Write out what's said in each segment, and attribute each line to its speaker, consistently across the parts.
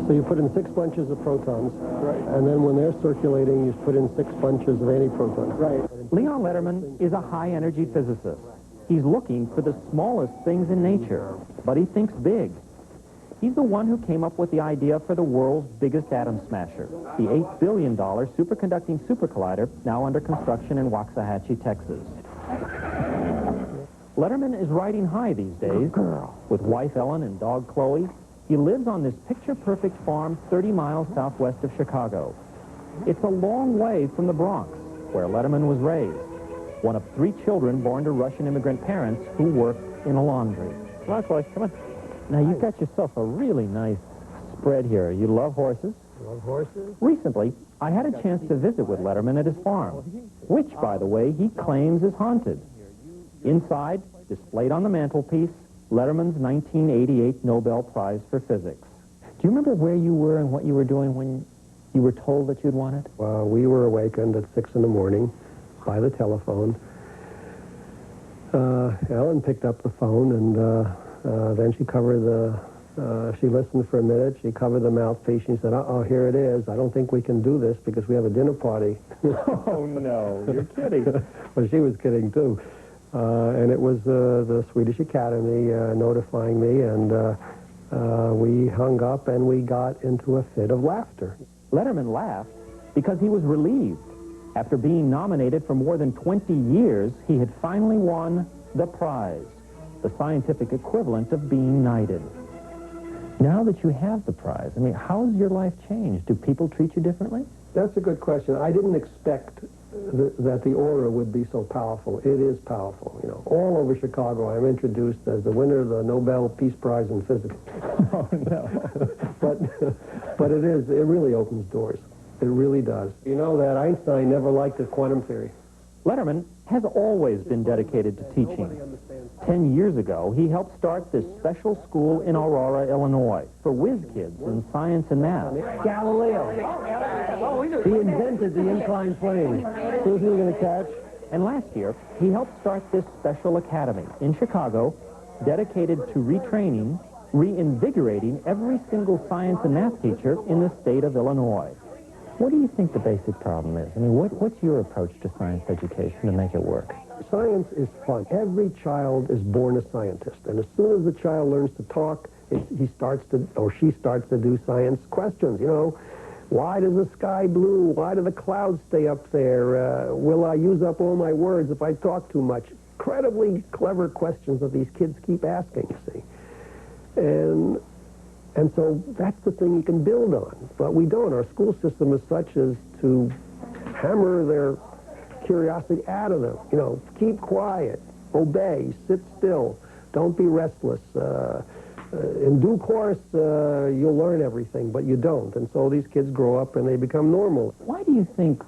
Speaker 1: So you put in 6 bunches of protons.
Speaker 2: Right.
Speaker 1: And then when they're circulating, you put in 6 bunches of antiprotons.
Speaker 2: Right.
Speaker 3: Leon Lederman is a high-energy physicist. He's looking for the smallest things in nature, but he thinks big. He's the one who came up with the idea for the world's biggest atom smasher, the $8 billion superconducting supercollider now under construction in Waxahachie, Texas. Lederman is riding high these days. With wife Ellen and dog Chloe, he lives on this picture-perfect farm 30 miles southwest of Chicago. It's a long way from the Bronx, where Lederman was raised, one of 3 children born to Russian immigrant parents who worked in a laundry. Come on, Chloe, come on. Now, you've got yourself a really nice spread here. You love horses?
Speaker 1: Love horses?
Speaker 3: Recently, I had a chance to visit with Lederman at his farm, which, by the way, he claims is haunted. Inside, displayed on the mantelpiece, Lederman's 1988 Nobel Prize for Physics. Do you remember where you were and what you were doing when you were told that you'd won it?
Speaker 1: Well, we were awakened at 6 in the morning by the telephone. Ellen picked up the phone, and then she covered she listened for a minute. She covered the mouthpiece. She said, uh-oh, here it is. I don't think we can do this because we have a dinner party.
Speaker 3: Oh, no, you're kidding.
Speaker 1: Well, she was kidding, too. And it was the Swedish Academy notifying me, and we hung up and we got into a fit of laughter.
Speaker 3: Lederman laughed because he was relieved. After being nominated for more than 20 years, he had finally won the prize, the scientific equivalent of being knighted. Now that you have the prize, I mean, how's your life changed? Do people treat you differently?
Speaker 1: That's a good question. I didn't expect that the aura would be so powerful. It is powerful. You know, all over Chicago, I'm introduced as the winner of the Nobel Peace Prize in Physics.
Speaker 3: Oh, no.
Speaker 1: but it really opens doors. It really does. You know that Einstein never liked the quantum theory.
Speaker 3: Lederman has always been dedicated to teaching. 10 years ago, he helped start this special school in Aurora, Illinois, for whiz kids in science and math.
Speaker 1: Galileo. He invented the inclined plane. Who's he going to catch?
Speaker 3: And last year, he helped start this special academy in Chicago, dedicated to retraining, reinvigorating every single science and math teacher in the state of Illinois. What do you think the basic problem is? I mean, what's your approach to science education to make it work?
Speaker 1: Science is fun. Every child is born a scientist, and as soon as the child learns to talk, he starts to, or she starts to do science questions. You know, why does the sky blue? Why do the clouds stay up there? Will I use up all my words if I talk too much? Incredibly clever questions that these kids keep asking, you see. And so that's the thing you can build on. But we don't. Our school system is such as to hammer their curiosity out of them. You know, keep quiet, obey, sit still, don't be restless. In due course, you'll learn everything, but you don't. And so these kids grow up and they become normal.
Speaker 3: Why do you think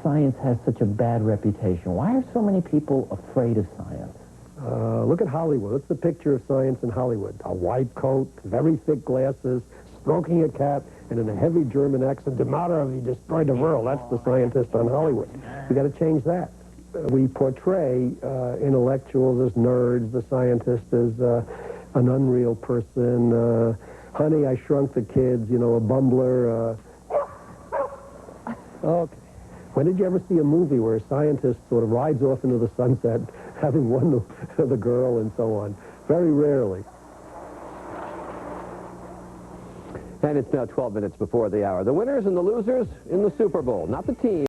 Speaker 3: science has such a bad reputation? Why are so many people afraid of science?
Speaker 1: Look at Hollywood. What's the picture of science in Hollywood? A white coat, very thick glasses, stroking a cat, and in a heavy German accent, "The matter of he destroyed the world." That's the scientist on Hollywood. We got to change that. We portray intellectuals as nerds, the scientist as an unreal person. Honey, I Shrunk the Kids, you know, a bumbler. Okay. When did you ever see a movie where a scientist sort of rides off into the sunset, having won the girl and so on? Very rarely.
Speaker 4: And it's now 12 minutes before the hour. The winners and the losers in the Super Bowl, not the team.